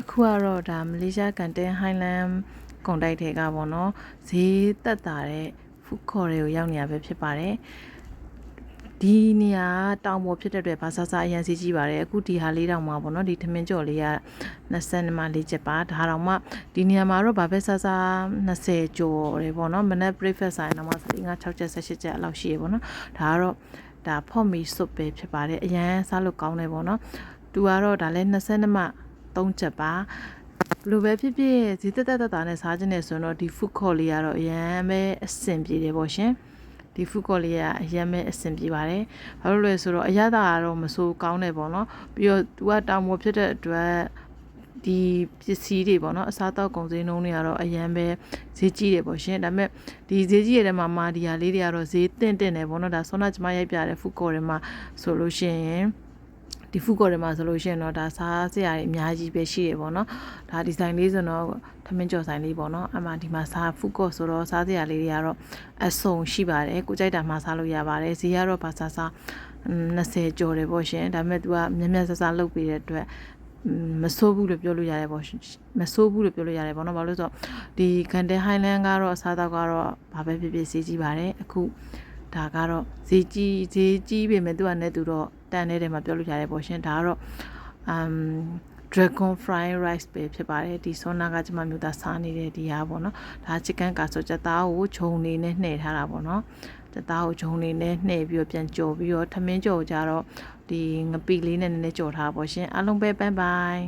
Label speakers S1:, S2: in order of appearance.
S1: အခုကတော့ဒါမလေးရှားကန်တင်းဟိုင်းလန်းကုန်တိုက်တွေကပေါ့နော်ဈေးသက်တာတဲ့ဖူးခေါ်တွေကိုရောက်နေရပဲဖြစ်ပါတယ်ဒီနေရာတောင်ပေါ်ဖြစ်တဲ့အတွက်ဘာသာစာအရင်စီးကြည့်ပါတယ်အခုဒီဟာလေးတောင်မှာပေါ့နော်ဒီထမင်းကြော်လေးက20မှ4ချက်ပါဒါတောင်မှဒီနေရာမှာတော့ဘာပဲစားစား20ကျော်တယ်ပေါ့နော်မနက် breakfast ဆိုင်တော့မှ5 6ချက်18ချက်အလောက်ရှိရပေါ့နော်ဒါကတော့ဒါဖော့မီဆွတ်ပဲဖြစ်ပါတယ်အရင်စားလို့ကောင်းတယ်ပေါ့နော်သူကတော့ဒါလည်း20မှ3ချက်ပါလိုပဲဖြစ်ဖြစ်ဈေးတက်တာနဲ့စားခြင်းနဲ့ဆိုတော့ဒီ food court လေးကတော့အရင်ပဲအဆင်ပြေတယ်ပေါ့ရှင်ဒီ food court လေးကအရင်ပဲအဆင်ပြေပါတယ်ဘာလို့လဲဆိုတော့အရသာကတော့မဆိုးကောင်းတယ်ပေါ့နော်ပြီးတော့သူကတောင်ပေါ်ဖြစ်တဲ့အတွက်ဒီပစ္စည်းတွေပေါ့နော်အစားအသောက်ကုန်စည်နှုန်းတွေကတော့အရင်ပဲဈေးကြီးတယ်ပေါ့ရှင်ဒါပေမဲ့ဒီဈေးကြီးရတဲ့မှာမာဒီယာလေးတွေကတော့ဈေးတင့်တယ်ပေါ့နော်ဒါဆောနာကျမရိုက်ပြတဲ့ food court တွေမှာဆိုလို့ရှိရင်ဒီဖူးကော်တွေမှာဆိုလို့ရှိရင်တော့ဒါစားစရာတွေအများကြီးပဲရှိတယ်ပေါ့နော်ဒါဒီဇိုင်းလေးဆိုတော့ထမင်းကြော်ဆိုင်လေးပေါ့နော်အမှဒီမှာစားဖူးကော်ဆိုတော့စားစရာလေးတွေကတော့အစုံရှိပါတယ်ကိုကြိုက်တာမှစားလို့ရပါတယ်ဈေးကတော့ဘာစားစား20ကျော်တယ်ပေါ့ရှင်ဒါပေမဲ့ तू ကမြက်မြက်ဆဆလုပ်ပေးတဲ့အတွက်မဆိုးဘူးလို့ပြောလို့ရတယ်ပေါ့မဆိုးဘူးလို့ပြောလို့ရတယ်ပေါ့နော်ဘာလို့လဲဆိုတော့ဒီကန်တဲဟိုင်းလန်းကတော့အစားအသောက်ကတော့ဘာပဲဖြစ်ဖြစ်ဈေးကြီးပါတယ်အခုဒါကတော့ဈေးကြီးပေမဲ့သူကနဲ့သူတော့တန်နေတဲ့မှာပြောလို့ရတယ်ပေါ့ရှင်ဒါကတော့dragon fry rice ပဲဖြစ်ပါတယ်ဒီဆောနာကကျမမျိုးသားစားနေတဲ့ဒီဟာပေါ့နော်ဒါ chicken ကဆိုချက်သားကိုဂျုံနေနဲ့နှဲ့ထားတာပေါ့နော်ချက်သားကိုဂျုံနေနဲ့နှဲ့ပြီးတော့ပြန်ကြော်ပြီးတော့ထမင်းကြော်ကြတော့ဒီငပိလေးနဲ့နည်းနည်းကြော်ထားပါပေါ့ရှင်အားလုံးပဲဘိုင်ဘိုင်